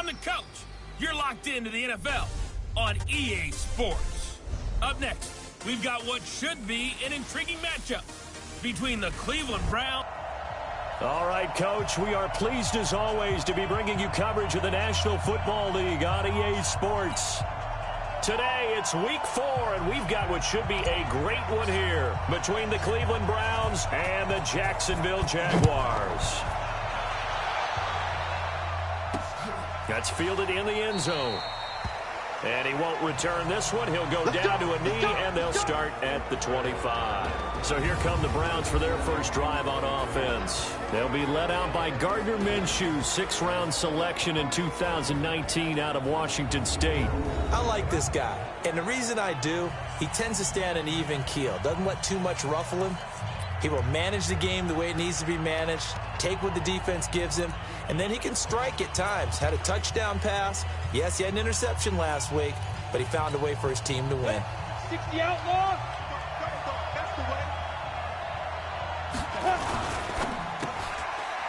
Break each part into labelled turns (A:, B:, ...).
A: I'm the coach. You're locked into the NFL on EA Sports. Up next, we've got what should be an intriguing matchup between the Cleveland Browns.
B: All right, Coach, we are pleased as always to be bringing you coverage of the National Football League on EA Sports. Today, it's Week 4, and we've got what should be a great one here between the Cleveland Browns and the Jacksonville Jaguars. That's fielded in the end zone. And he won't return this one. He'll go down to a knee, and they'll start at the 25. So here come the Browns for their first drive on offense. They'll be led out by Gardner Minshew, 6th-round selection in 2019 out of Washington State.
C: I like this guy, and the reason I do, he tends to stay on an even keel. Doesn't let too much ruffle him. He will manage the game the way it needs to be managed, take what the defense gives him, and then he can strike at times. Had a touchdown pass. Yes, he had an interception last week, but he found a way for his team to win.
D: 60 outlaw.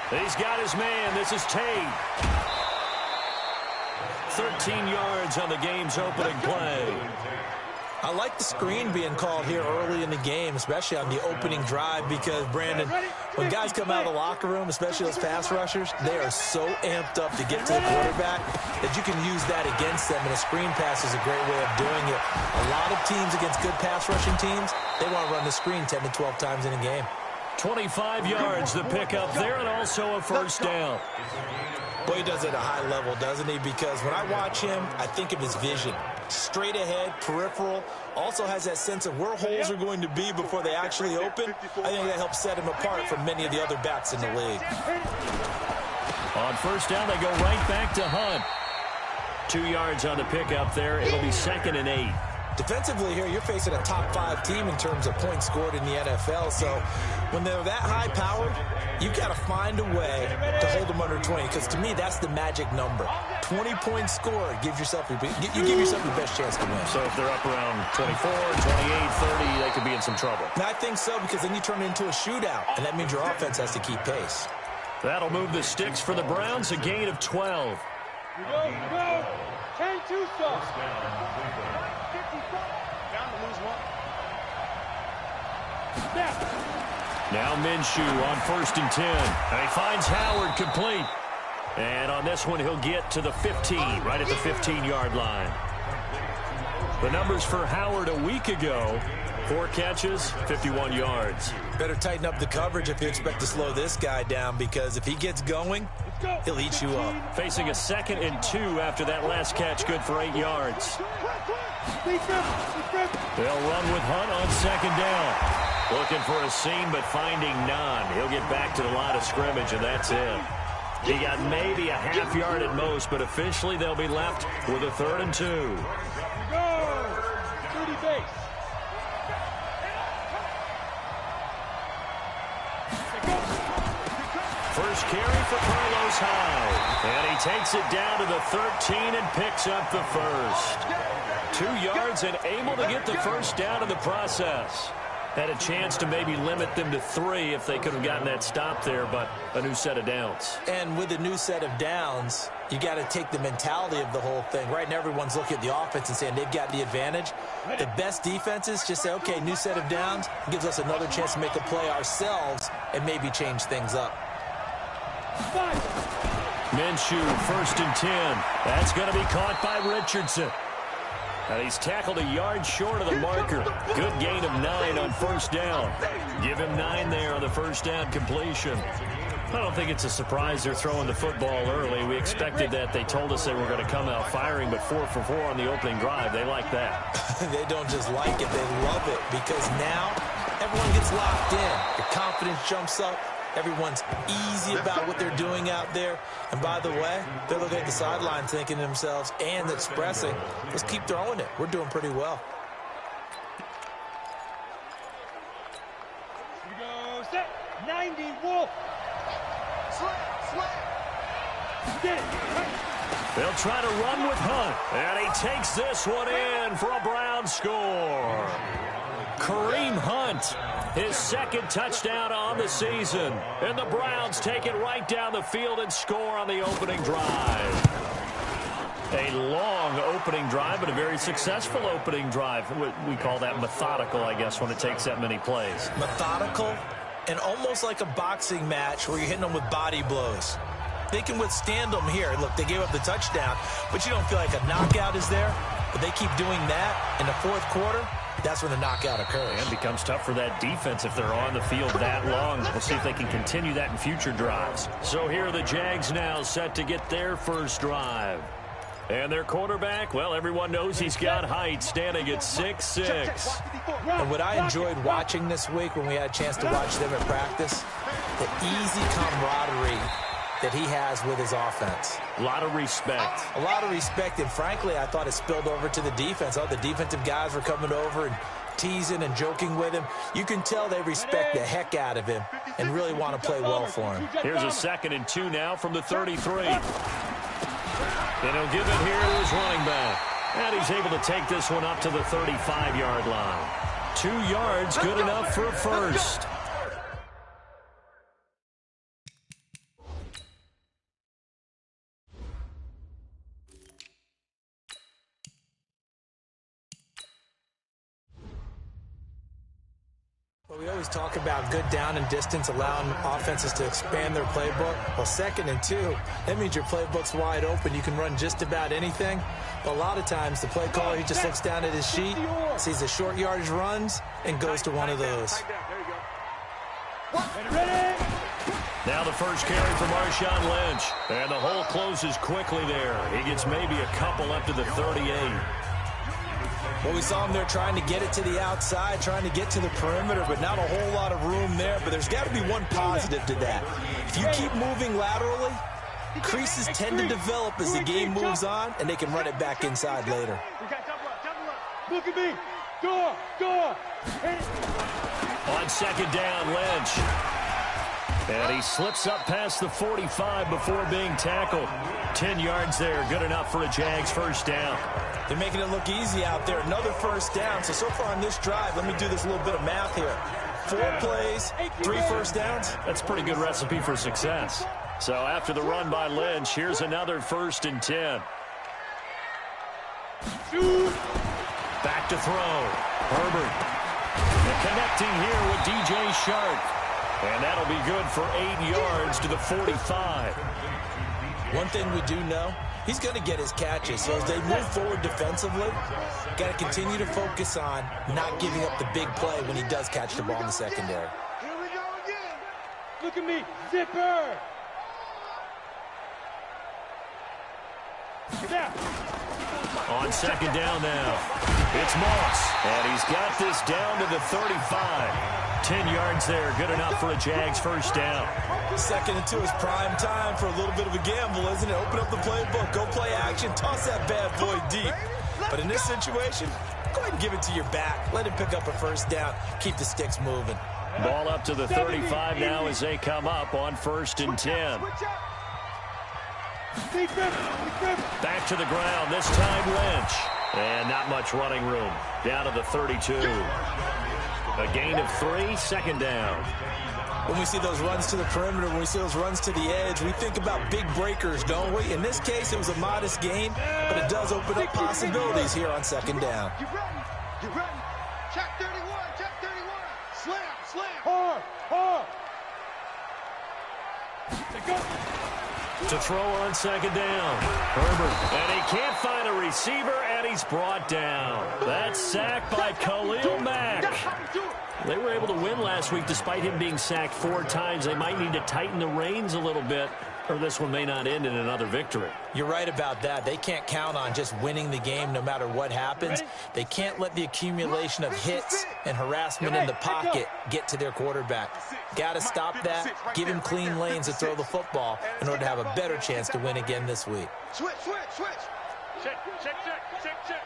B: He's got his man. This is Tate. 13 yards on the game's opening play.
C: I like the screen being called here early in the game, especially on the opening drive, because, Brandon, when guys come out of the locker room, especially those pass rushers, they are so amped up to get to the quarterback that you can use that against them, and a screen pass is a great way of doing it. A lot of teams against good pass rushing teams, they want to run the screen 10 to 12 times in a game.
B: 25 yards, the pickup there, and also a first down.
C: Boy, he does it at a high level, doesn't he? Because when I watch him, I think of his vision. Straight ahead, peripheral, also has that sense of where holes are going to be before they actually open. I think that helps set him apart from many of the other backs in the league.
B: On first down, they go right back to Hunt. 2 yards on the pickup there. It'll be 2nd and 8.
C: Defensively here, you're facing a top-5 team in terms of points scored in the NFL. So when they're that high-powered, you've got to find a way to hold them under 20, because to me, that's the magic number. 20 points scored, you give yourself your best chance to win.
B: So if they're up around 24, 28, 30, they could be in some trouble.
C: And I think so, because then you turn it into a shootout, and that means your offense has to keep pace.
B: That'll move the sticks for the Browns, a gain of 12.
D: You go. 10-2 sauce. Down to lose one.
B: Now Minshew on 1st and 10. And he finds Howard complete. And on this one, he'll get to the 15, right at the 15-yard line. The numbers for Howard a week ago: 4 catches, 51 yards.
C: Better tighten up the coverage if you expect to slow this guy down, because if he gets going, he'll eat you up.
B: Facing a 2nd and 2 after that last catch, good for 8 yards. They'll run with Hunt on 2nd down. Looking for a seam, but finding none. He'll get back to the line of scrimmage, and that's it. He got maybe a half yard at most, but officially they'll be left with a 3rd and 2.
D: Go! 30 base.
B: First carry for Carlos Hyde. And he takes it down to the 13 and picks up the first. 2 yards and able to get the first down in the process. Had a chance to maybe limit them to 3 if they could have gotten that stop there, but a new set of downs.
C: And with a new set of downs, you got to take the mentality of the whole thing. Right now, everyone's looking at the offense and saying they've got the advantage. The best defenses just say, okay, new set of downs, gives us another chance to make a play ourselves and maybe change things up.
B: Minshew, 1st and 10. That's going to be caught by Richardson. And he's tackled a yard short of the marker. Good gain of 9 on first down. Give him 9 there on the first down completion. I don't think it's a surprise they're throwing the football early. We expected that. They told us they were going to come out firing, but 4 for 4 on the opening drive. They like that.
C: They don't just like it, they love it, because now everyone gets locked in. The confidence jumps up. Everyone's easy about what they're doing out there. And by the way, they're looking at the sideline thinking to themselves and expressing, let's keep throwing it. We're doing pretty well.
D: Here we go. Set. 90 Wolf. Get it.
B: They'll try to run with Hunt. And he takes this one in for a Brown score. Kareem Hunt, his 2nd touchdown on the season. And the Browns take it right down the field and score on the opening drive. A long opening drive, but a very successful opening drive. We call that methodical, I guess, when it takes that many plays.
C: Methodical and almost like a boxing match where you're hitting them with body blows. They can withstand them here. Look, they gave up the touchdown, but you don't feel like a knockout is there. But they keep doing that in the fourth quarter. That's when the knockout occurs.
B: And it becomes tough for that defense if they're on the field that long. We'll see if they can continue that in future drives. So here are the Jags now set to get their first drive. And their quarterback, well, everyone knows he's got height, standing at 6'6".
C: And what I enjoyed watching this week when we had a chance to watch them at practice, the easy camaraderie that he has with his offense.
B: A lot of respect.
C: A lot of respect, and frankly, I thought it spilled over to the defense. All the defensive guys were coming over and teasing and joking with him. You can tell they respect the heck out of him and really want to play well for him.
B: Here's a 2nd and 2 now from the 33. And he'll give it here to his running back. And he's able to take this one up to the 35-yard line. 2 yards, good enough for a first.
C: We always talk about good down and distance, allowing offenses to expand their playbook. Well, 2nd and 2, that means your playbook's wide open. You can run just about anything. But a lot of times, the play caller, he just looks down at his sheet, sees the short yardage runs, and goes to one of those.
B: Now the first carry for Marshawn Lynch. And the hole closes quickly there. He gets maybe a couple up to the 38.
C: Well, we saw him there trying to get it to the outside, trying to get to the perimeter, but not a whole lot of room there. But there's got to be one positive to that. If you keep moving laterally, creases tend to develop as the game moves on, and they can run it back inside later.
D: Look at me. Go, go.
B: On 2nd down, Lynch. And he slips up past the 45 before being tackled. 10 yards there, good enough for a Jags first down.
C: They're making it look easy out there. Another first down. So far on this drive, let me do this little bit of math here. 4 plays, 3 first downs.
B: That's a pretty good recipe for success. So after the run by Lynch, here's another 1st and 10. Back to throw. Herbert. And connecting here with DJ Shark. And that'll be good for 8 yards to the 45.
C: One thing we do know, he's going to get his catches. So as they move forward defensively, got to continue to focus on not giving up the big play when he does catch the ball in the secondary.
D: Here we go again. Look at me. Zipper.
B: On 2nd down now, it's Moss. And he's got this down to the 35. 10 yards there, good enough for a Jags first down.
C: 2nd and 2 is prime time for a little bit of a gamble, isn't it? Open up the playbook, go play action, toss that bad boy deep. But in this situation, go ahead and give it to your back. Let him pick up a first down, keep the sticks moving.
B: Ball up to the 35 now as they come up on 1st and 10. Back to the ground, this time Lynch. And not much running room. Down to the 32. A gain of 3, 2nd down.
C: When we see those runs to the perimeter, when we see those runs to the edge, we think about big breakers, don't we? In this case, it was a modest gain, but it does open up possibilities here on 2nd down.
D: Get ready. Get ready. Check 31. Check 31. Slam. Slam. Hard. Hard. Go.
B: To throw on 2nd down. Herbert. And he can't find a receiver, and he's brought down. That's sacked by Khalil Mack. They were able to win last week despite him being sacked 4 times. They might need to tighten the reins a little bit, or this one may not end in another victory.
C: You're right about that. They can't count on just winning the game no matter what happens. They can't let the accumulation of hits and harassment in the pocket get to their quarterback. Got to stop that, give him clean lanes to throw the football in order to have a better chance to win again this week.
D: Switch, switch, switch. Check, check, check, check, check.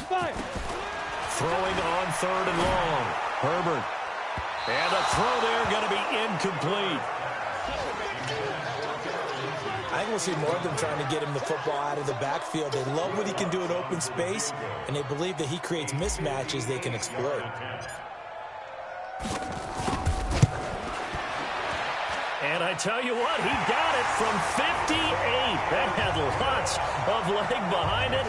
D: Fire.
B: Throwing on 3rd and long. Herbert. And a throw there going to be incomplete.
C: I think we'll see more of them trying to get him the football out of the backfield. They love what he can do in open space, and they believe that he creates mismatches they can exploit.
B: And I tell you what, he got it from 58. That had lots of leg behind it.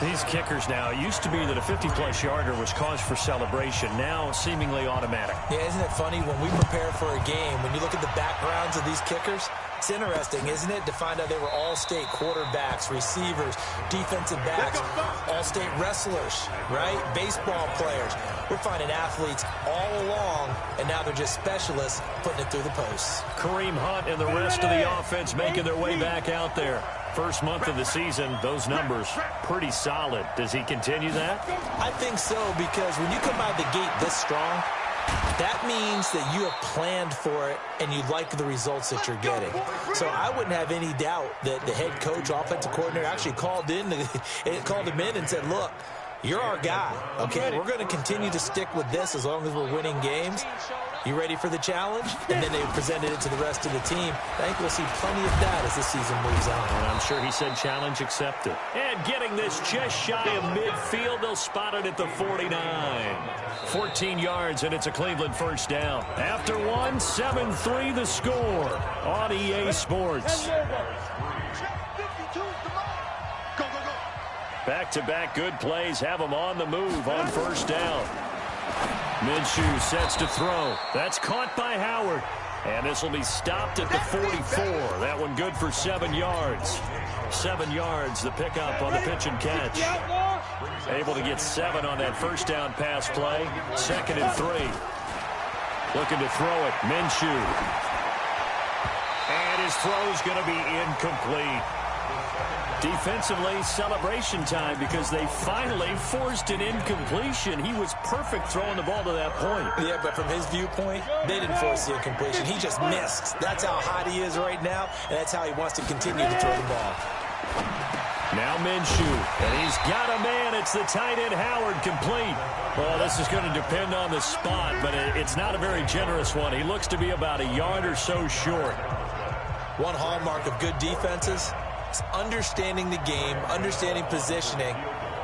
B: These kickers now, it used to be that a 50-plus yarder was cause for celebration. Now, seemingly automatic.
C: Yeah, isn't it funny when we prepare for a game, when you look at the backgrounds of these kickers, it's interesting, isn't it, to find out they were all-state quarterbacks, receivers, defensive backs, all-state wrestlers, right? Baseball players. We're finding athletes all along, and now they're just specialists putting it through the posts.
B: Kareem Hunt and the rest of the offense making their way back out there. First month of the season, those numbers pretty solid. Does he continue that?
C: I think so, because when you come out of the gate this strong, that means that you have planned for it and you like the results that you're getting. So I wouldn't have any doubt that the head coach, offensive coordinator, actually called him in and said, look, you're our guy, okay? We're going to continue to stick with this as long as we're winning games. You ready for the challenge? And then they presented it to the rest of the team. I think we'll see plenty of that as the season moves on.
B: And I'm sure he said challenge accepted. And getting this just shy of midfield, they'll spot it at the 49. 14 yards, and it's a Cleveland first down. After one, 7-3 the score on EA Sports. Back-to-back good plays have them on the move on first down. Minshew sets to throw. That's caught by Howard. And this will be stopped at the 44. That one good for 7 yards. 7 yards, the pickup on the pitch and catch. Able to get 7 on that first down pass play. 2nd and 3. Looking to throw it. Minshew. And his throw's going to be incomplete. Defensively, celebration time because they finally forced an incompletion. He was perfect throwing the ball to that point.
C: Yeah, but from his viewpoint, they didn't force the incompletion. He just missed. That's how hot he is right now, and that's how he wants to continue to throw the ball.
B: Now Minshew, and he's got a man. It's the tight end Howard complete. Well, this is going to depend on the spot, but it's not a very generous one. He looks to be about a yard or so short.
C: One hallmark of good defenses, understanding the game, understanding positioning,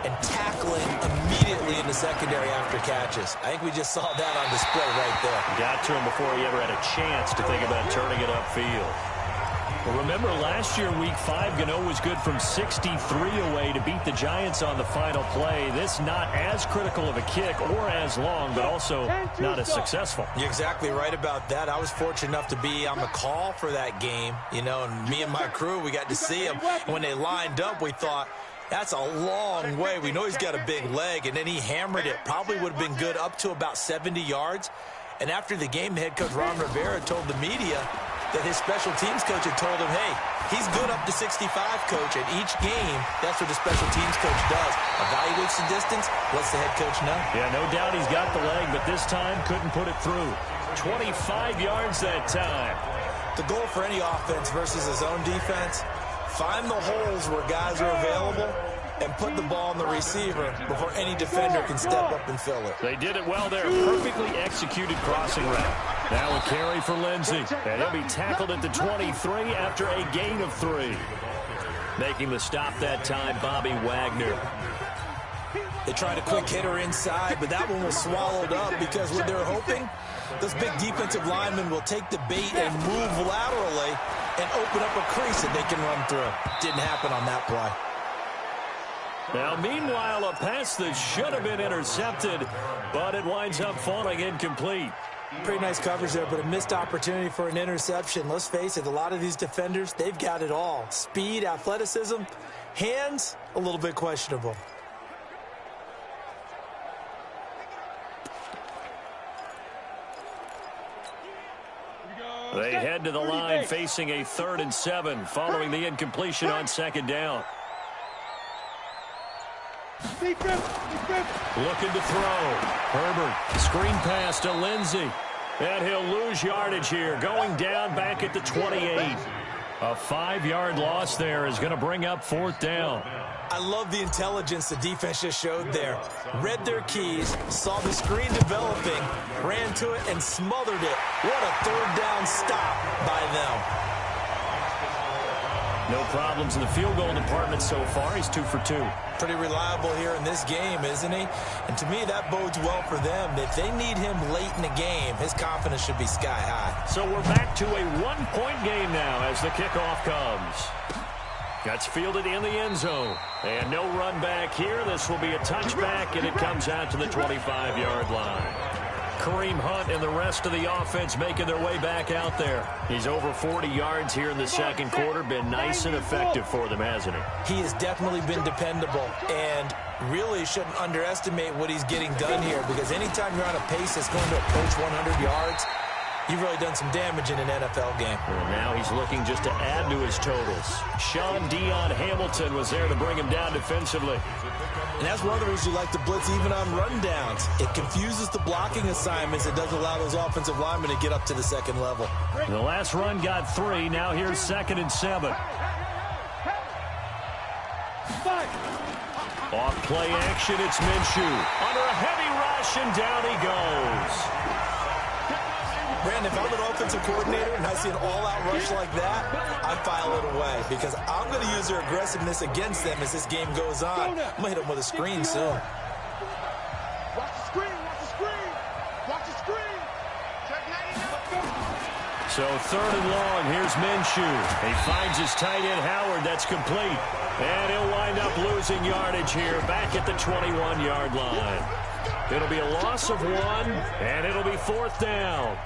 C: and tackling immediately in the secondary after catches. I think we just saw that on display right there.
B: Got to him before he ever had a chance to think about turning it upfield. Well, remember last year, Week 5, Gano was good from 63 away to beat the Giants on the final play. This not as critical of a kick or as long, but also not as successful.
C: You're exactly right about that. I was fortunate enough to be on the call for that game, you know, and me and my crew, we got to see him. When they lined up, we thought, that's a long way. We know he's got a big leg, and then he hammered it. Probably would have been good up to about 70 yards. And after the game, the head coach Ron Rivera told the media that his special teams coach had told him, hey, he's good up to 65, coach. At each game, that's what the special teams coach does. Evaluates the distance, lets the head coach know.
B: Yeah, no doubt he's got the leg, but this time couldn't put it through. 25 yards that time.
C: The goal for any offense versus his own defense, find the holes where guys are available and put the ball on the receiver before any defender can step up and fill it.
B: They did it well there. Perfectly executed crossing route. Now a carry for Lindsey. And he'll be tackled at the 23 after a gain of 3. Making the stop that time, Bobby Wagner.
C: They tried a quick hitter inside, but that one was swallowed up because what they're hoping, those big defensive linemen will take the bait and move laterally and open up a crease that they can run through. Didn't happen on that play.
B: Now, meanwhile, a pass that should have been intercepted, but it winds up falling incomplete.
C: Pretty nice coverage there, but a missed opportunity for an interception. Let's face it, a lot of these defenders, they've got it all. Speed, athleticism, hands, a little bit questionable.
B: They head to the line facing a 3rd and 7 following the incompletion on 2nd down. Looking to throw. Herbert, screen pass to Lindsey. And he'll lose yardage here, going down back at the 28. A 5-yard loss there is going to bring up 4th down.
C: I love the intelligence the defense just showed there. Read their keys, saw the screen developing, ran to it, and smothered it. What a 3rd down stop by them.
B: No problems in the field goal department so far. He's 2 for 2.
C: Pretty reliable here in this game, isn't he? And to me, that bodes well for them. If they need him late in the game, his confidence should be sky high.
B: So we're back to a one-point game now as the kickoff comes. That's fielded in the end zone. And no run back here. This will be a touchback, and it comes out to the 25-yard line. Kareem Hunt and the rest of the offense making their way back out there. He's over 40 yards here in the second quarter. Been nice and effective for them, hasn't he?
C: He has definitely been dependable, and really shouldn't underestimate what he's getting done here, because anytime you're on a pace that's going to approach 100 yards, you've really done some damage in an NFL game.
B: Well, now he's looking just to add to his totals. Sean Dion Hamilton was there to bring him down defensively.
C: And that's one of the reasons you like to blitz even on rundowns. It confuses the blocking assignments. It doesn't allow those offensive linemen to get up to the second level.
B: The last run got 3. Now here's 2nd and 7. Off play action, it's Minshew. Under a heavy rush, and down he goes.
C: Brandon, if I'm an offensive coordinator and I see an all-out rush like that, I file it away, because I'm going to use their aggressiveness against them as this game goes on. I'm going to hit them with a screen soon.
D: Watch the screen, watch the screen. Watch the screen. Check 90.
B: So 3rd and long, here's Minshew. He finds his tight end Howard. That's complete. And he'll wind up losing yardage here back at the 21-yard line. It'll be a loss of 1, and it'll be 4th down.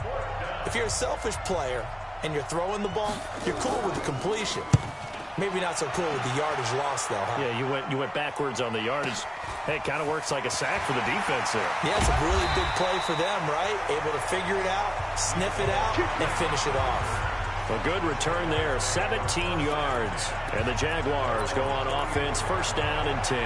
C: If you're a selfish player and you're throwing the ball, you're cool with the completion. Maybe not so cool with the yardage loss, though, huh?
B: Yeah, you went backwards on the yardage. Hey, it kind of works like a sack for the defense there.
C: Yeah, it's a really big play for them, right? Able to figure it out, sniff it out, and finish it off.
B: A good return there, 17 yards. And the Jaguars go on offense, 1st down and 10.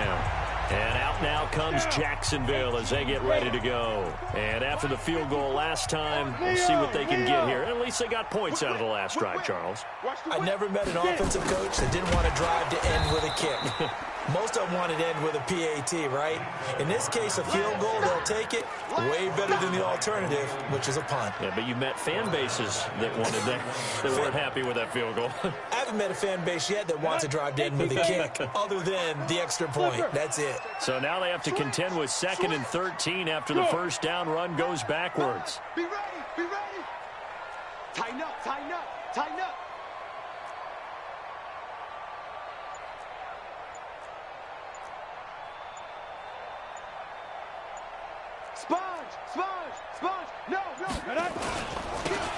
B: And out now comes Jacksonville as they get ready to go. And after the field goal last time, we'll see what they can get here. At least they got points out of the last drive, Charles.
C: I never met an offensive coach that didn't want to drive to end with a kick. Most of them wanted to end with a PAT, right? In this case, a field goal, they'll take it. Way better than the alternative, which is a punt.
B: Yeah, but you met fan bases that wanted that weren't happy with that field goal.
C: I haven't met a fan base yet that wants to drive to end with a kick, other than the extra point. That's it.
B: So now they have to contend with 2nd and 13 after the 1st down run goes backwards.
D: Be ready, be ready. Tighten up, tighten up, tighten up. Sponge, sponge, sponge. No.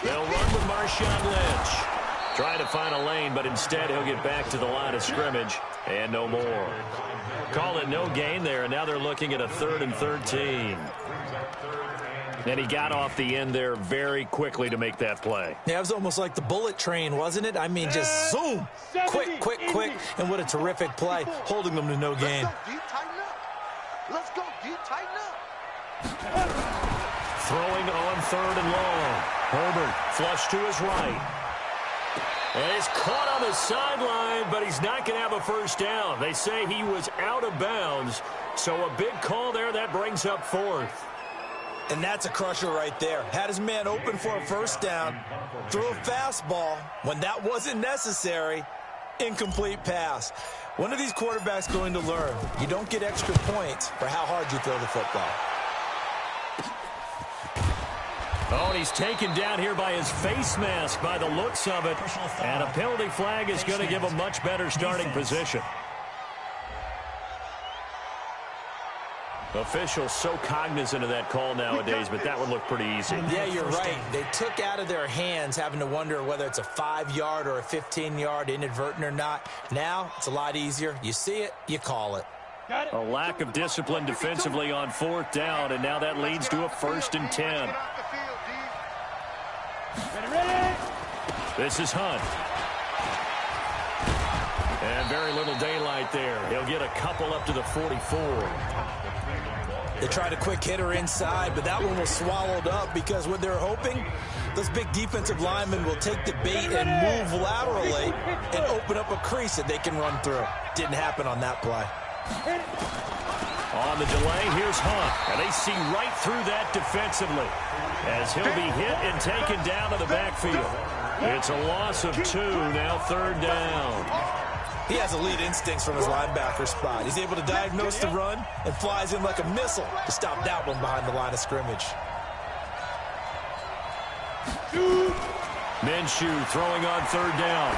B: They'll run with Marshawn Lynch. Trying to find a lane, but instead he'll get back to the line of scrimmage. And no more. Call it no gain there, and now they're looking at a 3rd and 13. And he got off the end there very quickly to make that play.
C: Yeah, it was almost like the bullet train, wasn't it? I mean, just zoom. Quick, and what a terrific play, holding them to no gain.
D: Let's go, dude, tighten up. Let's go, dude, tighten up.
B: Throwing on 3rd and long. Herbert flush to his right. And he's caught on the sideline, but he's not going to have a 1st down. They say he was out of bounds. So a big call there. That brings up 4th.
C: And that's a crusher right there. Had his man open for a 1st down. Threw a fastball when that wasn't necessary. Incomplete pass. When are these quarterbacks going to learn? You don't get extra points for how hard you throw the football.
B: Oh, and he's taken down here by his face mask by the looks of it. And a penalty flag is going to give a much better starting position. Officials so cognizant of that call nowadays, but that would look pretty easy.
C: Yeah, you're right. They took out of their hands having to wonder whether it's a 5-yard or a 15-yard inadvertent or not. Now, it's a lot easier. You see it, you call it.
B: A lack of discipline defensively on 4th down, and now that leads to a 1st and 10. This is Hunt. And very little daylight there. He'll get a couple up to the 44.
C: They tried a quick hitter inside, but that one was swallowed up because what they're hoping, those big defensive linemen will take the bait and move laterally and open up a crease that they can run through. Didn't happen on that play.
B: On the delay, here's Hunt. And they see right through that defensively as he'll be hit and taken down to the backfield. It's a loss of 2, now 3rd down.
C: He has elite instincts from his linebacker spot. He's able to diagnose the run and flies in like a missile to stop that one behind the line of scrimmage.
B: Minshew throwing on 3rd down.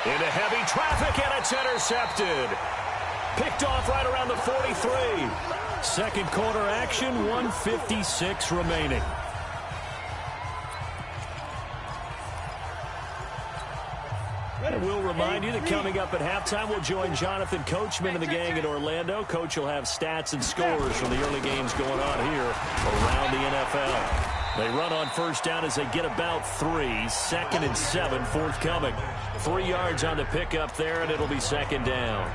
B: Into heavy traffic, and it's intercepted. Picked off right around the 43. Second quarter action, 1:56 remaining. And we'll remind you that coming up at halftime, we'll join Jonathan Coachman and the gang in Orlando. Coach will have stats and scores from the early games going on here around the NFL. They run on 1st down as they get about 3. 2nd and 7 forthcoming. 3 yards on the pickup there, and it'll be 2nd down.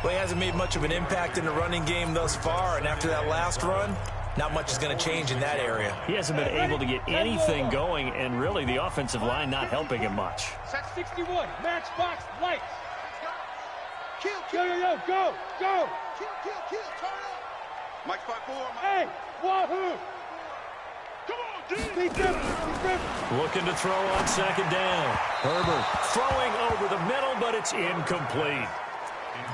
C: Well, he hasn't made much of an impact in the running game thus far, and after that last run, not much is going to change in that area.
B: He hasn't been able to get anything going, and really the offensive line not helping him much.
D: Set 61, matchbox, lights. Kill, go, go. Kill, turn up. Mike 5-4. Hey, wahoo. Come on, D.
B: Looking to throw on 2nd down. Herbert throwing over the middle, but it's incomplete.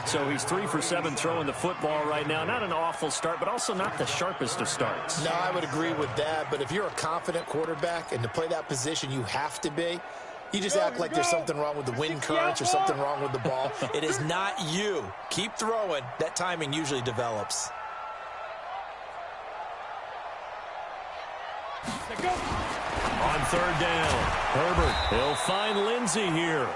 B: So he's 3 for 7 throwing the football right now. Not an awful start, but also not the sharpest of starts.
E: No, I would agree with that. But if you're a confident quarterback and to play that position you have to be, you just act like there's something wrong with the wind currents or something wrong with the ball.
C: It is not you. Keep throwing. That timing usually develops.
B: On 3rd down, Herbert. He'll find Lindsey here.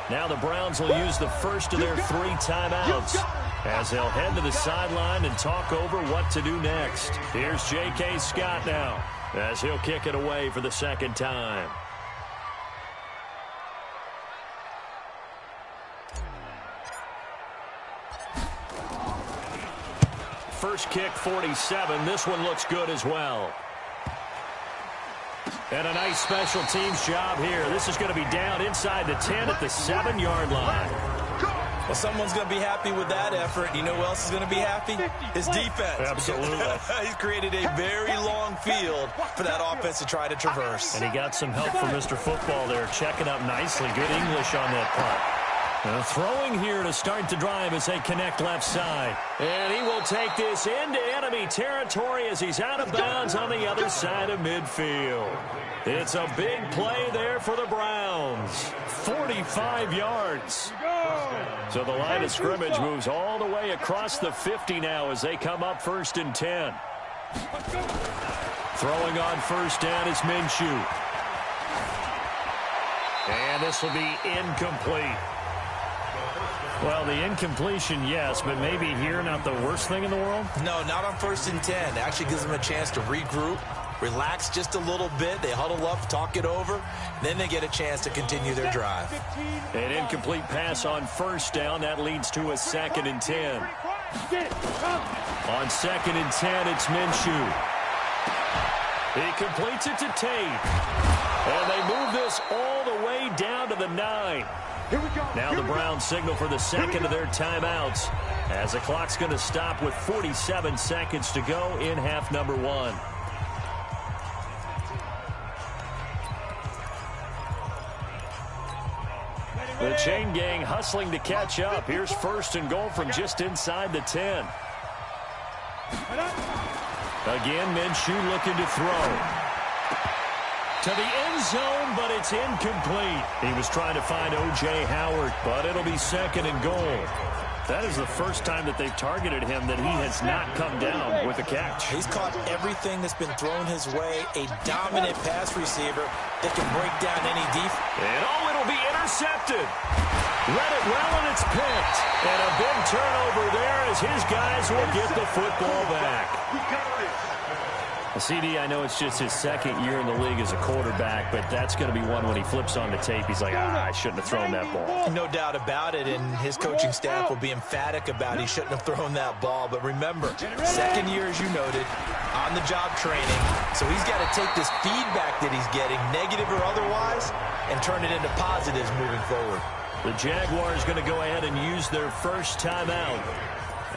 B: Now the Browns will use the first of their 3 timeouts as they'll head to the sideline and talk over what to do next. Here's J.K. Scott now as he'll kick it away for the 2nd time. First kick, 47. This one looks good as well. And a nice special teams job here. This is going to be down inside the 10 at the 7-yard line.
C: Well, someone's going to be happy with that effort. You know who else is going to be happy? His defense.
B: Absolutely.
C: He's created a very long field for that offense to try to traverse.
B: And he got some help from Mr. Football there, checking up nicely. Good English on that punt. Throwing here to start the drive as they connect left side. And he will take this into enemy territory as he's out of bounds on the other side of midfield. It's a big play there for the Browns. 45 yards. So the line of scrimmage moves all the way across the 50 now as they come up 1st and 10. Throwing on 1st down is Minshew. And this will be incomplete. Well, the incompletion, yes, but maybe here not the worst thing in the world?
C: No, not on 1st and 10. It actually gives them a chance to regroup, relax just a little bit. They huddle up, talk it over, then they get a chance to continue their drive.
B: An incomplete pass on 1st down. That leads to a 2nd and 10. On 2nd and 10, it's Minshew. He completes it to Tate. And they move this all the way down to the 9. Now the Browns signal for the 2nd of their timeouts as the clock's going to stop with 47 seconds to go in half number 1. The chain gang hustling to catch up. Here's 1st and goal from just inside the 10. Again, Minshew looking to throw. To the end zone, but it's incomplete. He was trying to find O.J. Howard, but it'll be 2nd and goal. That is the first time that they've targeted him that he has not come down with a catch.
C: He's caught everything that's been thrown his way. A dominant pass receiver that can break down any defense.
B: And it'll be intercepted. Read it well, and it's picked. And a big turnover there as his guys will get the football back. CD, I know it's just his 2nd year in the league as a quarterback, but that's going to be one when he flips on the tape. He's like, I shouldn't have thrown that ball.
C: No doubt about it, and his coaching staff will be emphatic about he shouldn't have thrown that ball. But remember, 2nd year, as you noted, on-the-job training. So he's got to take this feedback that he's getting, negative or otherwise, and turn it into positives moving forward.
B: The Jaguars going to go ahead and use their first timeout.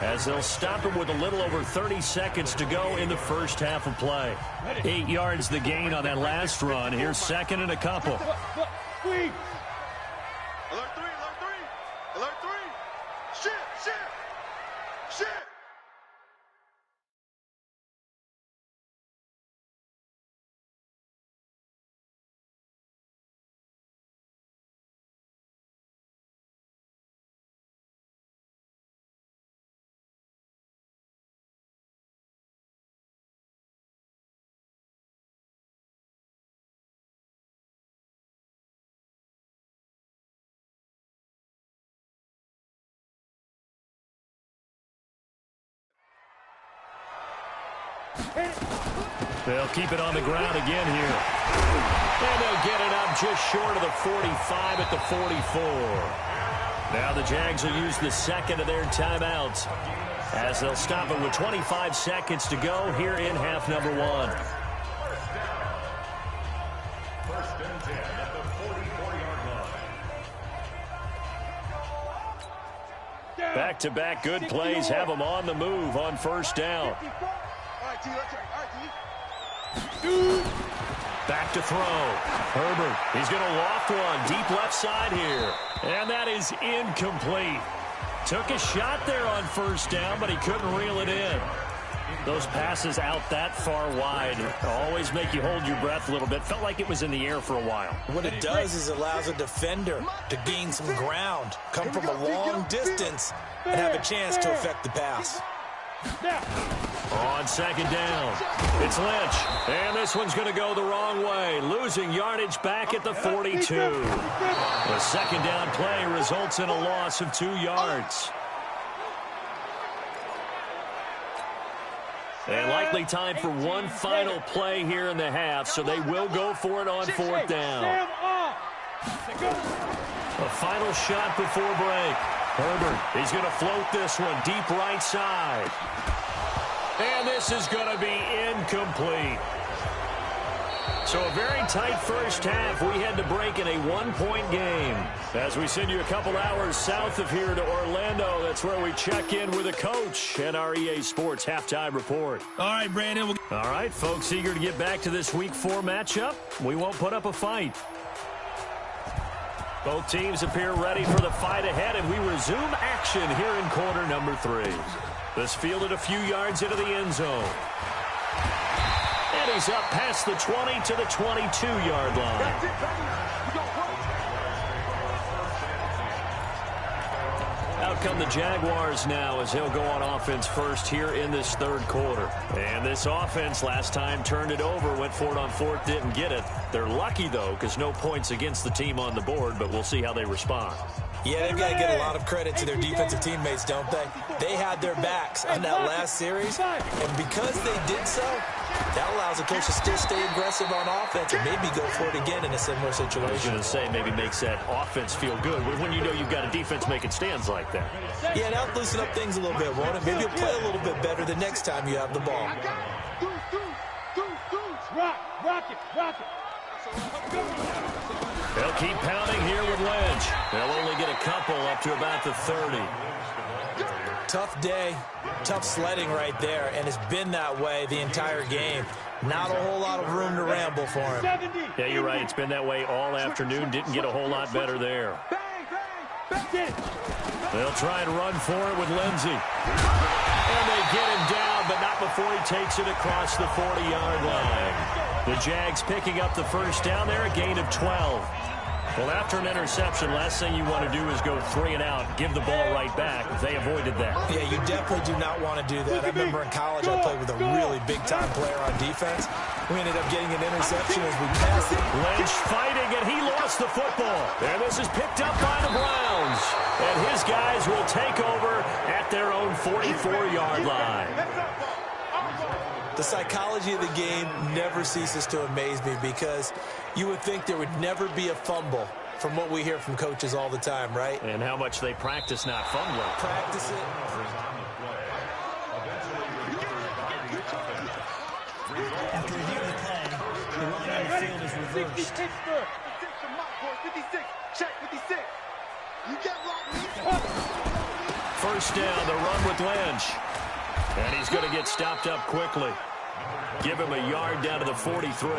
B: as they'll stop him with a little over 30 seconds to go in the first half of play. 8 yards the gain on that last run. Here's second and a couple.
D: Alert 3, alert 3, alert 3. Shit.
B: They'll keep it on the ground again here. And they'll get it up just short of the 45 at the 44. Now the Jags will use the second of their timeouts as they'll stop it with 25 seconds to go here in half number 1.
F: First and 10 at the 44-yard line.
B: Back-to-back good plays have them on the move on first down. Back to throw. Herbert, he's going to loft one deep left side here. And that is incomplete. Took a shot there on first down, but he couldn't reel it in. Those passes out that far wide always make you hold your breath a little bit. Felt like it was in the air for a while.
C: What it does is allows a defender to gain some ground, come from a long distance, and have a chance to affect the pass.
B: On second down, it's Lynch. And this one's going to go the wrong way, losing yardage back at the 42. The second down play results in a loss of 2 yards. And likely time for one final play here in the half, so they will go for it on fourth down. A final shot before break. Herbert, he's going to float this one deep right side. And this is going to be incomplete. So a very tight first half. We had to break in a one-point game. As we send you a couple hours south of here to Orlando, that's where we check in with a coach and our EA Sports halftime report.
A: All right, Brandon.
B: All right, folks, eager to get back to this Week 4 matchup. We won't put up a fight. Both teams appear ready for the fight ahead, and we resume action here in quarter number 3. This fielded a few yards into the end zone. And he's up past the 20 to the 22-yard line. Out come the Jaguars now as he'll go on offense first here in this third quarter. And this offense last time turned it over, went for it on fourth, didn't get it. They're lucky, though, because no points against the team on the board, but we'll see how they respond.
C: Yeah, they've got to get a lot of credit to their defensive teammates, don't they? They had their backs on that last series, and because they did so, that allows the coach to still stay aggressive on offense and maybe go for it again in a similar situation.
B: I was going to say maybe makes that offense feel good when you know you've got a defense making stands like that.
C: Yeah, that'll loosen up things a little bit, won't it? Maybe you'll play a little bit better the next time you have the ball.
D: Rock it.
B: They'll keep pounding here with Lynch. They'll only get a couple up to about the 30.
C: Tough day, tough sledding right there, and it's been that way the entire game. Not a whole lot of room to ramble for him.
B: Yeah, you're right. It's been that way all afternoon. Didn't get a whole lot better there. They'll try and run for it with Lindsey. And they get him down, but not before he takes it across the 40-yard line. The Jags picking up the first down there, a gain of 12. Well, after an interception, last thing you want to do is go 3 and out, give the ball right back. They avoided that.
C: Yeah, you definitely do not want to do that. I remember in college I played with a really big-time player on defense. We ended up getting an interception as we passed it.
B: Lynch fighting, and he lost the football. And this is picked up by the Browns. And his guys will take over at their own 44-yard line.
C: The psychology of the game never ceases to amaze me because you would think there would never be a fumble from what we hear from coaches all the time, right?
B: And how much they practice not fumbling.
C: Practice it.
G: After reviewing the play, the line on the field is reversed.
D: 56, check 56. You get locked.
B: First down, the run with Lynch. And he's going to get stopped up quickly. Give him a yard down to the 43.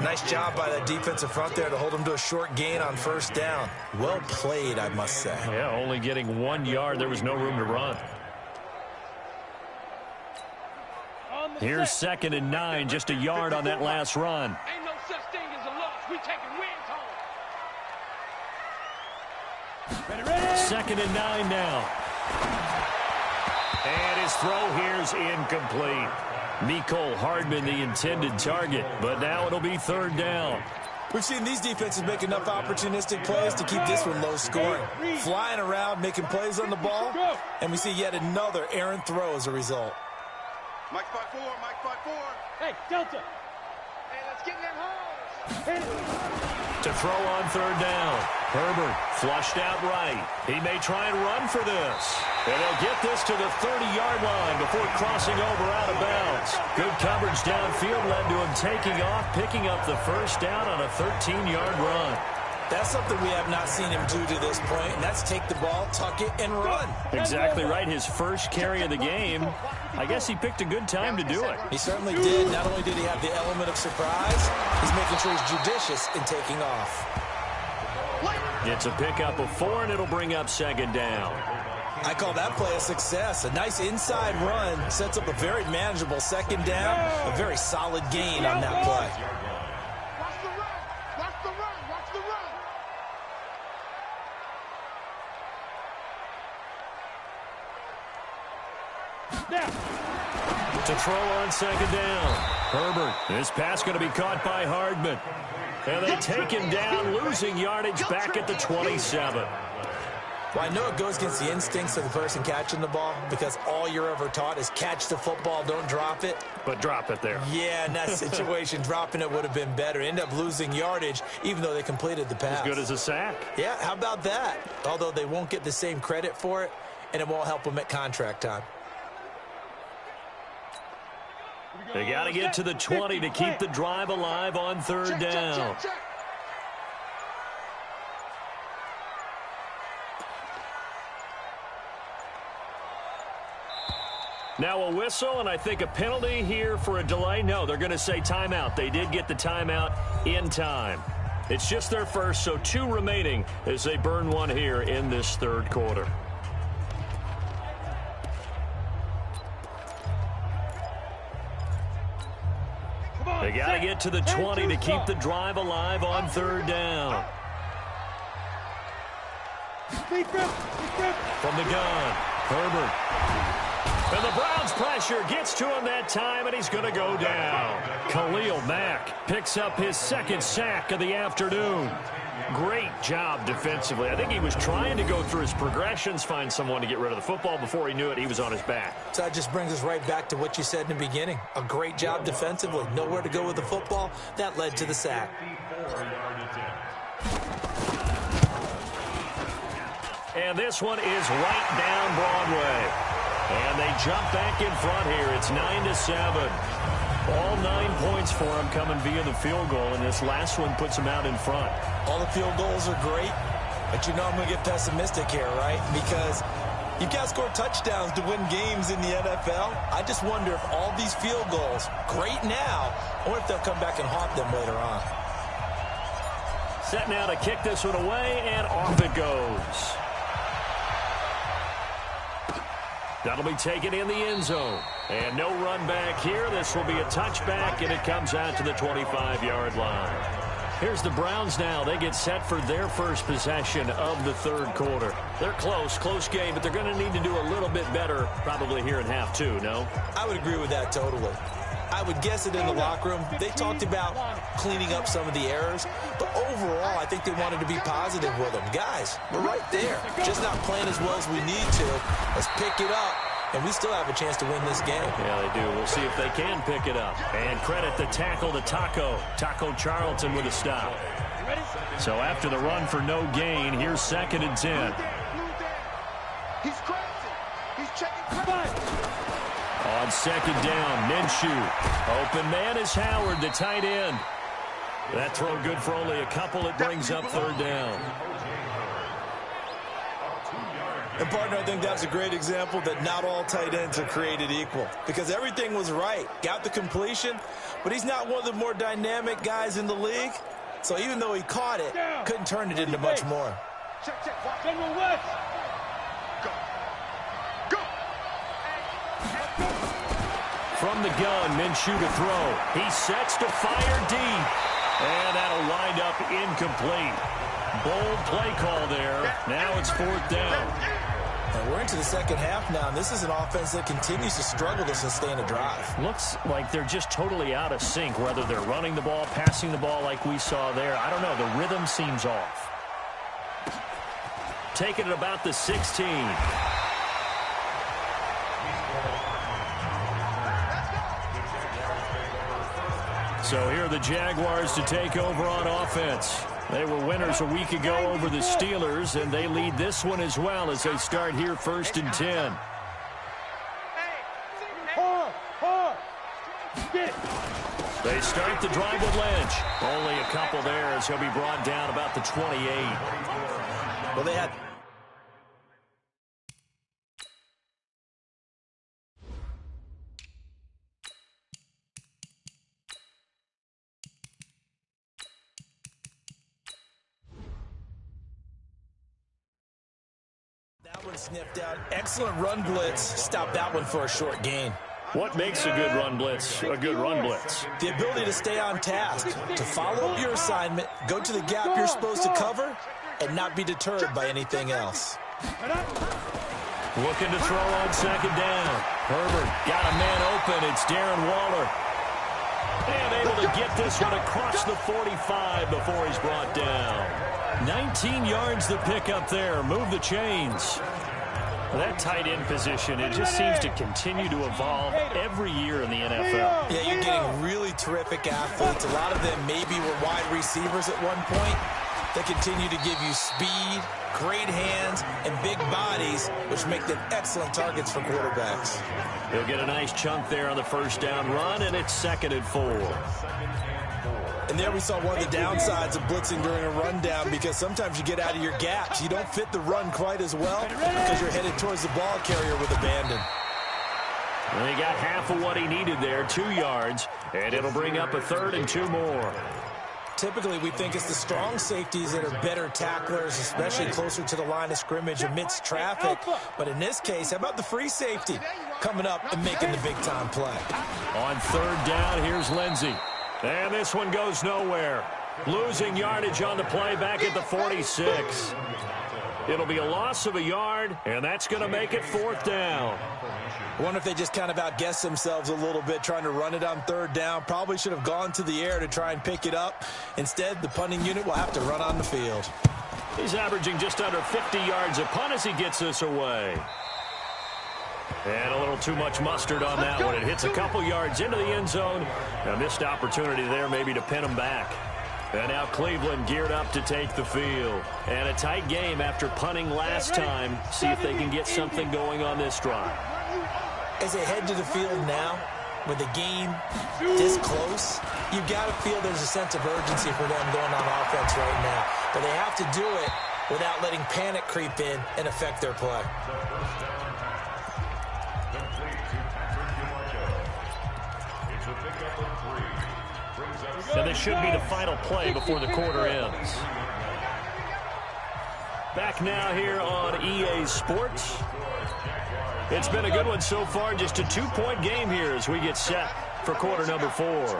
C: Nice job by that defensive front there to hold him to a short gain on first down. Well played, I must say.
B: Yeah, only getting 1 yard. There was no room to run. Here's 2nd and 9, just a yard on that last run.
D: Ain't no such thing as a loss. We taking wins home. Ready.
B: 2nd and 9 now. And his throw here's incomplete. Mecole Hardman, the intended target, but now it'll be 3rd down.
C: We've seen these defenses make enough opportunistic plays to keep this one low scoring. Flying around, making plays on the ball, and we see yet another errant throw as a result.
D: Mike 5-4, Mike 5-4. Hey, Delta. Hey, let's get in that hole.
B: To throw on 3rd down. Herbert flushed out right. He may try and run for this. And they'll get this to the 30-yard line before crossing over out of bounds. Good coverage downfield led to him taking off, picking up the first down on a 13-yard run.
C: That's something we have not seen him do to this point, and that's take the ball, tuck it, and run.
B: Exactly right. His first carry of the game. I guess he picked a good time to do it.
C: He certainly did. Not only did he have the element of surprise, he's making sure he's judicious in taking off.
B: It's a pickup of 4, and it'll bring up 2nd down.
C: I call that play a success. A nice inside run sets up a very manageable 2nd down. A very solid gain on that play.
D: Watch the run. Watch the run. Watch the run.
B: To throw on 2nd down. Herbert. This pass going to be caught by Hardman. And they take him down, losing yardage back at the 27.
C: Well, I know it goes against the instincts of the person catching the ball because all you're ever taught is catch the football, don't drop it.
B: But drop it there.
C: Yeah, in that situation, dropping it would have been better. End up losing yardage, even though they completed the pass.
B: As good as a sack.
C: Yeah, how about that? Although they won't get the same credit for it, and it won't help them at contract time.
B: They got to get to the 20 to keep the drive alive on 3rd down. Now a whistle, and I think a penalty here for a delay. No, they're going to say timeout. They did get the timeout in time. It's just their first, so 2 remaining as they burn 1 here in this 3rd quarter. They got to get to the 20 to keep the drive alive on 3rd down. From the gun, Herbert. And the Browns pressure gets to him that time, and he's going to go down. Khalil Mack picks up his 2nd sack of the afternoon. Great job defensively. I think he was trying to go through his progressions, find someone to get rid of the football. Before he knew it, he was on his back.
C: So that just brings us right back to what you said in the beginning. A great job defensively. Nowhere to go with the football. That led to the sack.
B: And this one is right down Broadway. And they jump back in front here. It's 9-7. All 9 points for them coming via the field goal, and this last one puts them out in front.
C: All the field goals are great, but you know I'm going to get pessimistic here, right? Because you've got to score touchdowns to win games in the NFL. I just wonder if all these field goals, great now, I wonder if they'll come back and haunt them later on.
B: Set now to kick this one away, and off it goes. That'll be taken in the end zone. And no run back here. This will be a touchback, and it comes out to the 25-yard line. Here's the Browns now. They get set for their first possession of the 3rd quarter. They're close game, but they're going to need to do a little bit better probably here in half 2, no?
C: I would agree with that totally. I would guess it in the locker room. They talked about cleaning up some of the errors, but overall, I think they wanted to be positive with them. Guys, we're right there. Just not playing as well as we need to. Let's pick it up, and we still have a chance to win this game.
B: Yeah, they do. We'll see if they can pick it up. And credit the tackle to Taco Charlton with a stop. So after the run for no gain, here's 2nd and 10.
D: He's crazy. He's checking.
B: On 2nd down, Minshew. Open man is Howard, the tight end. That throw good for only a couple. It brings up 3rd down.
C: And, partner, I think that's a great example that not all tight ends are created equal because everything was right. Got the completion, but he's not one of the more dynamic guys in the league. So even though he caught it, couldn't turn it into much more.
D: Check. General West. Go.
B: From the gun, Minshew to throw. He sets to fire deep. And that'll wind up incomplete. Bold play call there. Now it's 4th down.
C: And we're into the second half now, and this is an offense that continues to struggle to sustain a drive.
B: Looks like they're just totally out of sync, whether they're running the ball, passing the ball like we saw there. I don't know. The rhythm seems off. Taking it about the 16. So here are the Jaguars to take over on offense. They were winners a week ago over the Steelers, and they lead this one as well as they start here 1st and 10. They start the drive with Lynch. Only a couple there as he'll be brought down about the 28.
C: Well, they had... That one sniffed out. Excellent run blitz. Stop that one for a short gain.
B: What makes a good run blitz a good run blitz?
C: The ability to stay on task, to follow up your assignment, go to the gap you're supposed to cover, and not be deterred by anything else.
B: Looking to throw on 2nd down. Herbert got a man open. It's Darren Waller. And able to get this one across the 45 before he's brought down. 19 yards the pick up there. Move the chains. That tight end position, it just seems to continue to evolve every year in the NFL.
C: Yeah, you're getting really terrific athletes. A lot of them maybe were wide receivers at one point. They continue to give you speed, great hands, and big bodies, which make them excellent targets for quarterbacks.
B: He'll get a nice chunk there on the 1st down run, and it's 2nd and 4.
C: And there we saw one of the downsides of blitzing during a rundown because sometimes you get out of your gaps. You don't fit the run quite as well because you're headed towards the ball carrier with abandon.
B: Well, he got half of what he needed there, 2 yards, and it'll bring up a 3rd and 2 more.
C: Typically, we think it's the strong safeties that are better tacklers, especially closer to the line of scrimmage amidst traffic. But in this case, how about the free safety coming up and making the big-time play?
B: On 3rd down, here's Lindsey. And this one goes nowhere. Losing yardage on the play back at the 46. It'll be a loss of a yard, and that's going to make it 4th down.
C: I wonder if they just kind of outguessed themselves a little bit trying to run it on 3rd down. Probably should have gone to the air to try and pick it up. Instead, the punting unit will have to run on the field.
B: He's averaging just under 50 yards a punt as he gets this away. And a little too much mustard on that one. It hits a couple yards into the end zone. A missed opportunity there maybe to pin him back. And now Cleveland geared up to take the field. And a tight game after punting last time. See if they can get something going on this drive.
C: As they head to the field now, with the game this close, you've got to feel there's a sense of urgency for them going on offense right now. But they have to do it without letting panic creep in and affect their play.
B: And this should be the final play before the quarter ends. Back now here on EA Sports. It's been a good one so far. Just a 2-point game here as we get set for quarter number 4. Looking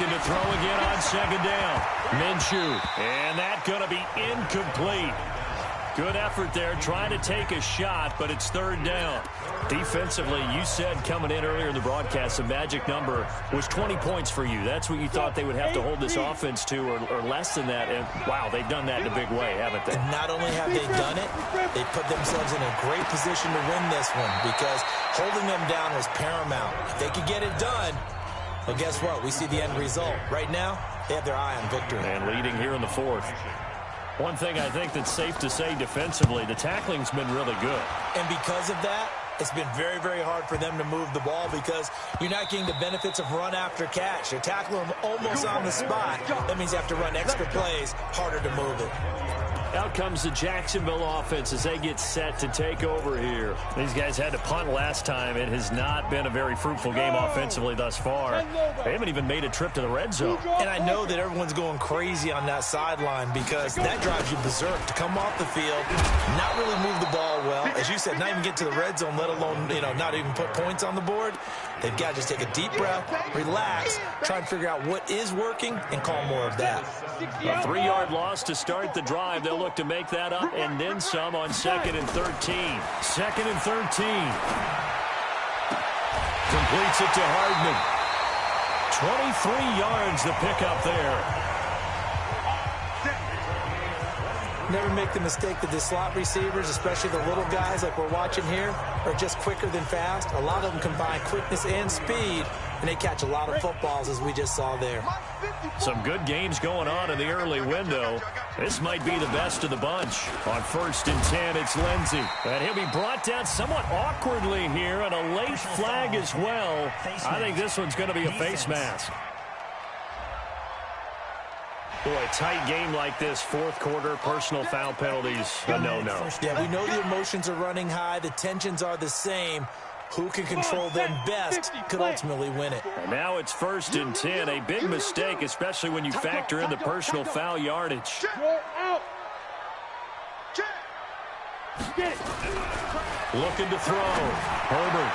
B: to throw again on 2nd down. Minshew. And that's going to be incomplete. Good effort there, trying to take a shot, but it's 3rd down. Defensively, you said coming in earlier in the broadcast, the magic number was 20 points for you. That's what you thought they would have to hold this offense to, or less than that. And, wow, they've done that in a big way, haven't they?
C: And not only have they done it, they put themselves in a great position to win this one because holding them down was paramount. If they could get it done, well, guess what? We see the end result. Right now, they have their eye on victory.
B: And leading here in the 4th. One thing I think that's safe to say defensively, the tackling's been really good.
C: And because of that, it's been very, very hard for them to move the ball because you're not getting the benefits of run after catch. You're tackling them almost on the spot. That means you have to run extra plays, harder to move it.
B: Out comes the Jacksonville offense as they get set to take over here. These guys had to punt last time. It has not been a very fruitful game offensively thus far. They haven't even made a trip to the red zone.
C: And I know that everyone's going crazy on that sideline because that drives you berserk to come off the field, not really move the ball well. As you said, not even get to the red zone, let alone, not even put points on the board. They've got to just take a deep breath, relax, try and figure out what is working, and call more of that.
B: A 3-yard loss to start the drive. They'll look to make that up and then some on 2nd and 13. 2nd and 13. Completes it to Hardman. 23 yards the pickup there.
C: Never make the mistake that the slot receivers, especially the little guys like we're watching here, are just quicker than fast. A lot of them combine quickness and speed, and they catch a lot of footballs, as we just saw there.
B: Some good games going on in the early window. This might be the best of the bunch. On 1st and 10, it's Lindsey. And he'll be brought down somewhat awkwardly here, and a late flag as well. I think this one's going to be a face mask. Boy, a tight game like this, 4th quarter, personal foul penalties, a no-no.
C: Yeah, we know the emotions are running high. The tensions are the same. Who can control them best could ultimately win it.
B: And now it's 1st and 10, a big mistake, especially when you factor in the personal foul yardage. Looking to throw. Herbert.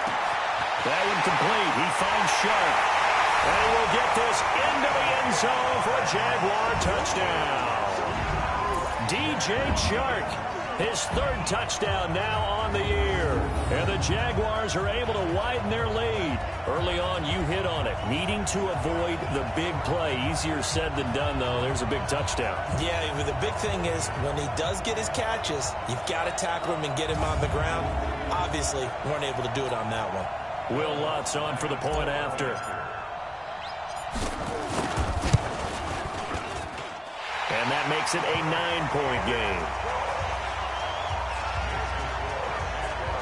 B: That one complete. He finds Sharp. And he will get this into the end zone for a Jaguar touchdown. DJ Chark, his 3rd touchdown now on the year. And the Jaguars are able to widen their lead. Early on, you hit on it. Needing to avoid the big play. Easier said than done, though. There's a big touchdown.
C: Yeah, but the big thing is when he does get his catches, you've got to tackle him and get him on the ground. Obviously, weren't able to do it on that one.
B: Will Lutz on for the point after. And that makes it a 9-point game.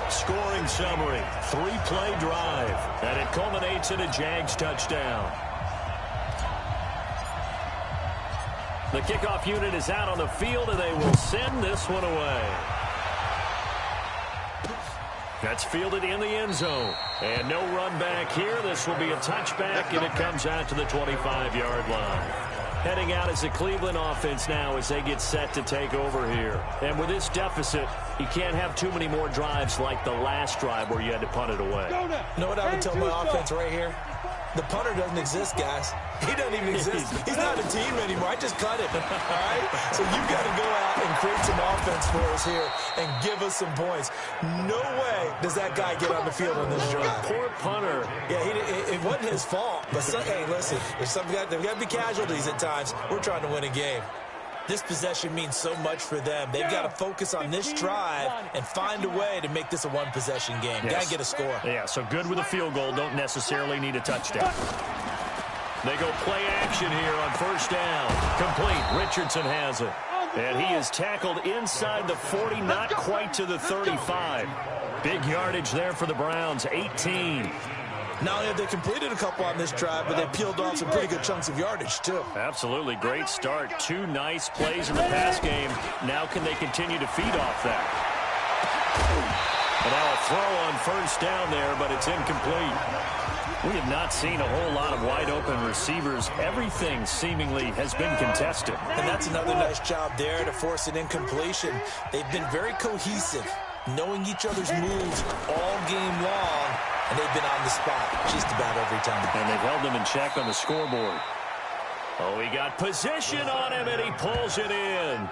B: Scoring summary, 3-play drive, and it culminates in a Jags touchdown. The kickoff unit is out on the field, and they will send this one away. That's fielded in the end zone. And no run back here. This will be a touchback, and it comes out to the 25-yard line. Heading out is the Cleveland offense now as they get set to take over here. And with this deficit, you can't have too many more drives like the last drive where you had to punt it away.
C: You know what I would tell my offense right here? The punter doesn't exist, guys. He doesn't even exist. He's not a team anymore. I just cut him. All right? So you've got to go out and create some offense for us here and give us some points. No way does that guy get on the field on this drive.
B: Poor punter.
C: Yeah, it wasn't his fault. But, hey, listen, there's got to be casualties at times. We're trying to win a game. This possession means so much for them. They've got to focus on this drive and find a way to make this a one-possession game.
B: Yes.
C: Got to get a score.
B: Yeah, so good with a field goal. Don't necessarily need a touchdown. They go play action here on 1st down. Complete. Richardson has it. And he is tackled inside the 40, not quite to the 35. Big yardage there for the Browns, 18.
C: Not only have they completed a couple on this drive, but they peeled off some pretty good chunks of yardage, too.
B: Absolutely. Great start. 2 nice plays in the pass game. Now can they continue to feed off that? And now a throw on 1st down there, but it's incomplete. We have not seen a whole lot of wide-open receivers. Everything seemingly has been contested.
C: And that's another nice job there to force an incompletion. They've been very cohesive, knowing each other's moves all game long, and they've been on the spot just about every time.
B: And they've held them in check on the scoreboard. Oh, he got position on him, and he pulls it in.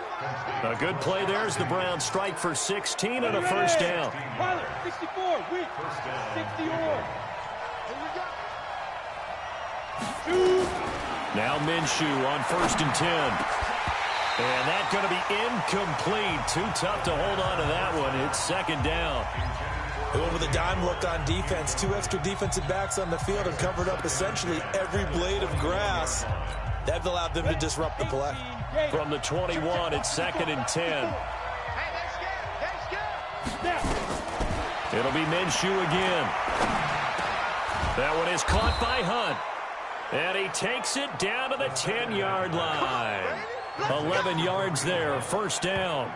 B: A good play there as the Browns strike for 16 and a 1st down.
D: 64, weak, 60 or.
B: Now Minshew on 1st and 10. And that's going to be incomplete. Too tough to hold on to that one. It's 2nd down.
C: They went with a dime look on defense. 2 extra defensive backs on the field and covered up essentially every blade of grass. That allowed them to disrupt the play.
B: From the 21, it's 2nd and 10. It'll be Minshew again. That one is caught by Hunt. And he takes it down to the 10-yard line. 11 yards there, first down.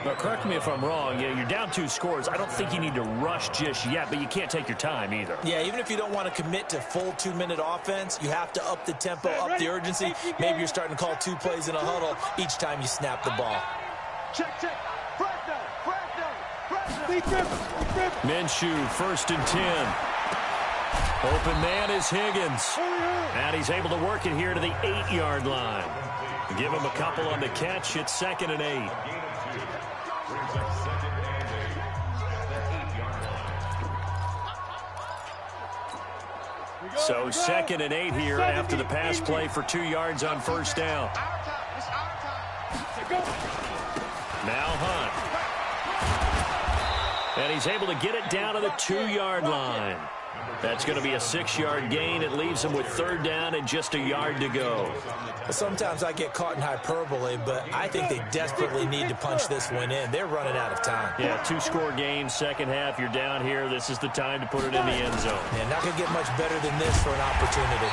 B: Now, correct me if I'm wrong. Yeah, you're down 2 scores. I don't think you need to rush just yet, but you can't take your time either.
C: Yeah, even if you don't want to commit to full 2-minute offense, you have to up the tempo, up the urgency. Maybe you're starting to call 2 plays in a huddle each time you snap the ball.
D: Check. Fresh down.
B: Minshew, first and 10. Open man is Higgins. And he's able to work it here to the 8-yard line. Give him a couple on the catch. It's 2nd and 8. So 2nd and 8 here after the pass play for 2 yards on first down. Now Hunt. And he's able to get it down to the 2-yard line. That's going to be a 6-yard gain. It leaves him with 3rd down and just a yard to go.
C: Sometimes I get caught in hyperbole, but I think they desperately need to punch this one in. They're running out of time.
B: Yeah, 2-score game, second half. You're down here. This is the time to put it in the end zone.
C: Yeah, not going to get much better than this for an opportunity.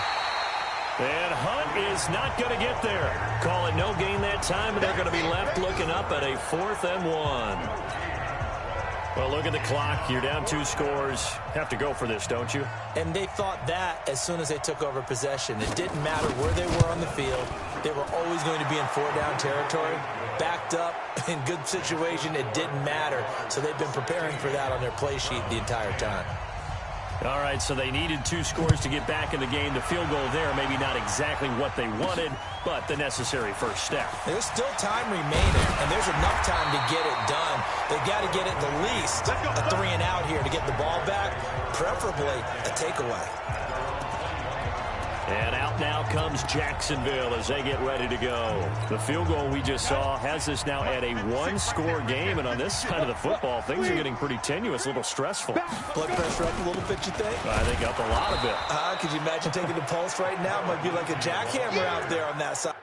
B: And Hunt is not going to get there. Call it no gain that time, and they're going to be left looking up at a 4th and 1. Well, look at the clock. You're down 2 scores. Have to go for this, don't you?
C: And they thought that as soon as they took over possession. It didn't matter where they were on the field. They were always going to be in 4-down territory. Backed up, in good situation, it didn't matter. So they've been preparing for that on their play sheet the entire time.
B: All right, so they needed 2 scores to get back in the game. The field goal there, maybe not exactly what they wanted, but the necessary first step.
C: There's still time remaining, and there's enough time to get it done. They've got to get it the least a 3 and out here to get the ball back, preferably a takeaway.
B: And out now comes Jacksonville as they get ready to go. The field goal we just saw has us now at a 1-score game, and on this side of the football, things are getting pretty tenuous, a little stressful.
C: Blood pressure up a little bit, you think?
B: I think up a lot of it.
C: Could you imagine taking the pulse right now? It might be like a jackhammer out there on that side.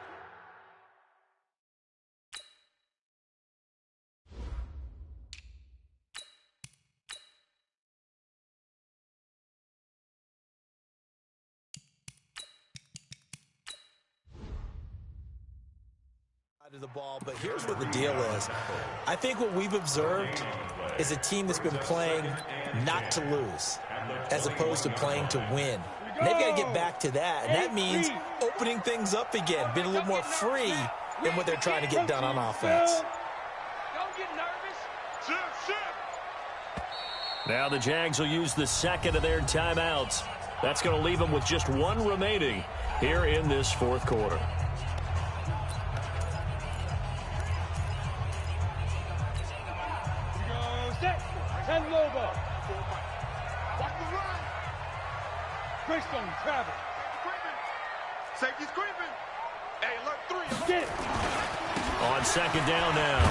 C: Of the ball, but here's what the deal is. I think what we've observed is a team that's been playing not to lose as opposed to playing to win. And they've got to get back to that, and that means opening things up again, being a little more free in what they're trying to get done on offense.
D: Don't get nervous.
B: Now the Jags will use the 2nd of their timeouts. That's going to leave them with just 1 remaining here in this 4th quarter.
D: And Lobo. Watch the run. Greystone travel. Safety's creeping. Hey, look, 3. Get it.
B: On 2nd down now.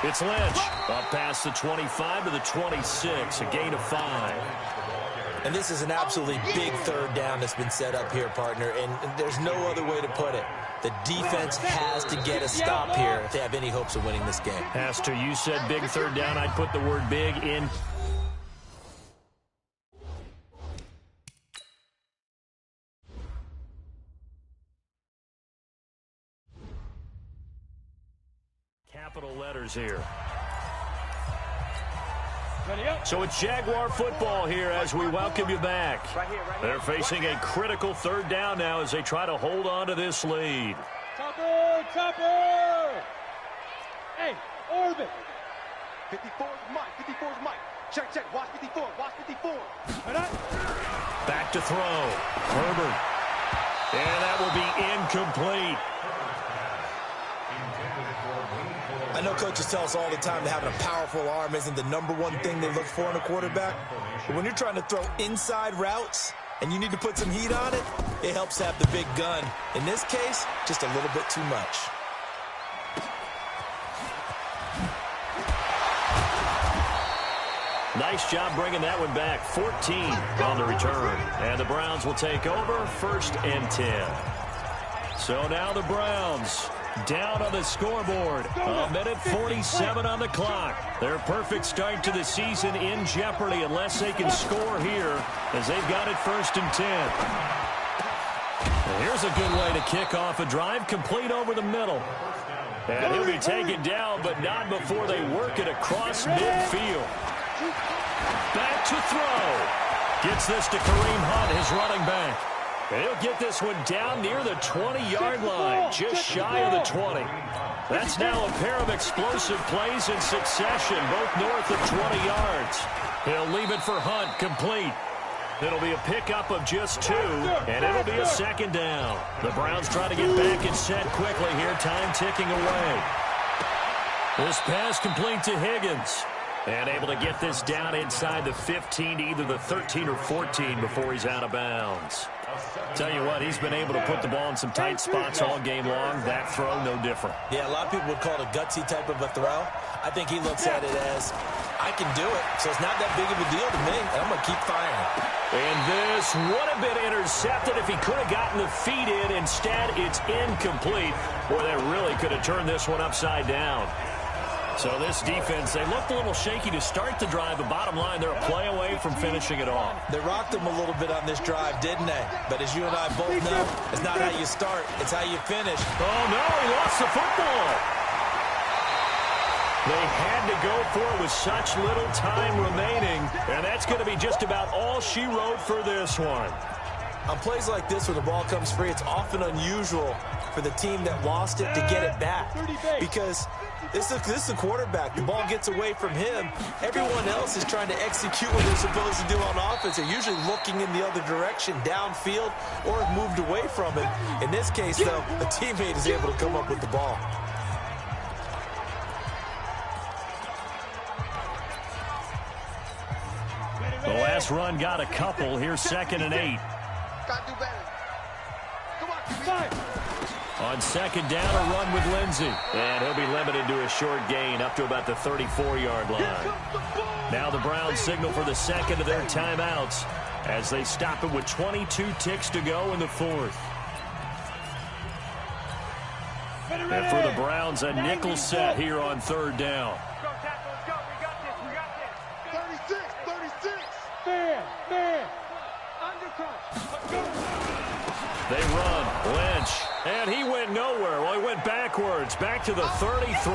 B: It's Lynch. Up past the 25 to the 26. A gain of 5.
C: And this is an absolutely big 3rd down that's been set up here, partner. And there's no other way to put it. The defense has to get a stop here if they have any hopes of winning this game.
B: Has to. You said big 3rd down. I'd put the word big in. Capital letters here. So it's Jaguar football here as we welcome you back. They're facing a critical 3rd down now as they try to hold on to this lead.
D: Chopper! Hey, orbit! 54's Mike, 54's Mike. Check, watch 54, watch 54.
B: Back to throw. Herbert. And that will be incomplete.
C: I know coaches tell us all the time that having a powerful arm isn't the #1 thing they look for in a quarterback. But when you're trying to throw inside routes and you need to put some heat on it, it helps to have the big gun. In this case, just a little bit too much.
B: Nice job bringing that one back. 14 on the return. And the Browns will take over 1st and 10. So now the Browns down on the scoreboard. 1:47 on the clock. Their perfect start to the season in jeopardy unless they can score here as they've got it 1st and 10. And here's a good way to kick off a drive, complete over the middle. And he'll be taken down, but not before they work it across midfield. Back to throw. Gets this to Kareem Hunt, his running back. And he'll get this one down near the 20-yard line, just shy of the 20. That's now a pair of explosive plays in succession, both north of 20 yards. He'll leave it for Hunt, complete. It'll be a pickup of just 2, and it'll be a second down. The Browns try to get back and set quickly here, time ticking away. This pass complete to Higgins. And able to get this down inside the 15 to either the 13 or 14 before he's out of bounds. Tell you what, he's been able to put the ball in some tight spots all game long. That throw, no different.
C: Yeah, a lot of people would call it a gutsy type of a throw. I think he looks at it as, I can do it, so it's not that big of a deal to me, and I'm going to keep firing.
B: And this would have been intercepted if he could have gotten the feet in. Instead, it's incomplete. Boy, that really could have turned this one upside down. So this defense, they looked a little shaky to start the drive, but bottom line, they're a play away from finishing it off.
C: They rocked him a little bit on this drive, didn't they? But as you and I both know, it's not how you start, it's how you finish.
B: Oh, no, he lost the football. They had to go for it with such little time remaining, and that's going to be just about all she wrote for this one.
C: On plays like this where the ball comes free, it's often unusual for the team that lost it to get it back. Because this is a quarterback. The ball gets away from him. Everyone else is trying to execute what they're supposed to do on offense. They're usually looking in the other direction, downfield, or have moved away from it. In this case, though, a teammate is able to come up with the ball.
B: The last run got a couple. Here's 2nd and 8.
D: Got to do better. Come on,
B: On 2nd down, a run with Lindsey. And he'll be limited to a short gain up to about the 34-yard line. Now the Browns signal for the second of their timeouts as they stop it with 22 ticks to go in the 4th. And for the Browns, a nickel set here on 3rd down.
D: Go, tackle, let's go. We got this. We got this. 36. Man. Undercut. Let's go.
B: They run. Lynch. And he went nowhere. Well, he went backwards. Back to the 33.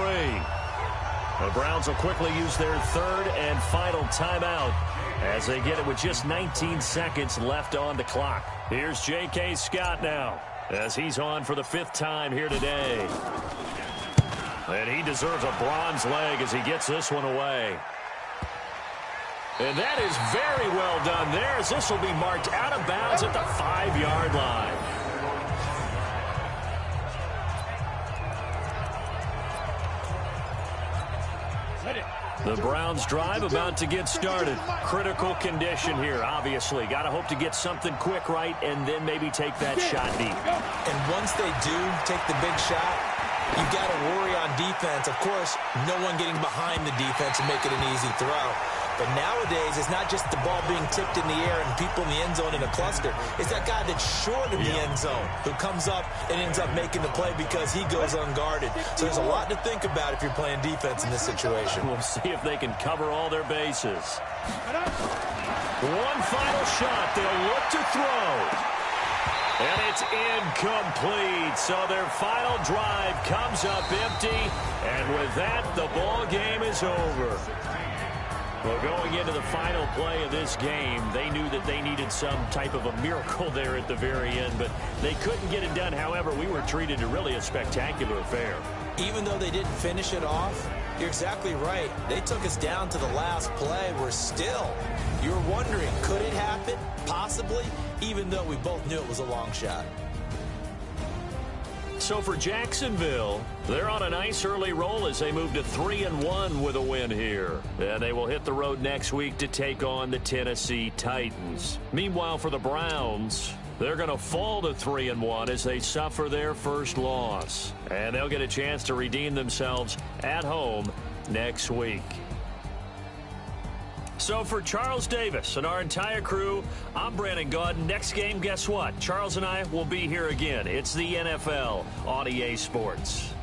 B: The Browns will quickly use their 3rd and final timeout as they get it with just 19 seconds left on the clock. Here's J.K. Scott now as he's on for the 5th time here today. And he deserves a bronze leg as he gets this one away. And that is very well done there as this will be marked out of bounds at the 5-yard line. The Browns drive about to get started. Critical condition here, obviously. Got to hope to get something quick right and then maybe take that shot deep.
C: And once they do take the big shot, you've got to worry on defense. Of course, no one getting behind the defense and make it an easy throw. But nowadays, it's not just the ball being tipped in the air and people in the end zone in a cluster. It's that guy that's short of the end zone who comes up and ends up making the play because he goes unguarded. So there's a lot to think about if you're playing defense in this situation.
B: We'll see if they can cover all their bases. One final shot. They'll look to throw. And it's incomplete. So their final drive comes up empty. And with that, the ball game is over. Well, going into the final play of this game, they knew that they needed some type of a miracle there at the very end, but they couldn't get it done. However, we were treated to really a spectacular affair.
C: Even though they didn't finish it off, you're exactly right. They took us down to the last play. We're still, you're wondering, could it happen? Possibly, even though we both knew it was a long shot.
B: So for Jacksonville, they're on a nice early roll as they move to 3-1 with a win here. And they will hit the road next week to take on the Tennessee Titans. Meanwhile, for the Browns, they're going to fall to 3-1 as they suffer their first loss. And they'll get a chance to redeem themselves at home next week. So for Charles Davis and our entire crew, I'm Brandon Gaudin. Next game, guess what? Charles and I will be here again. It's the NFL on EA Sports.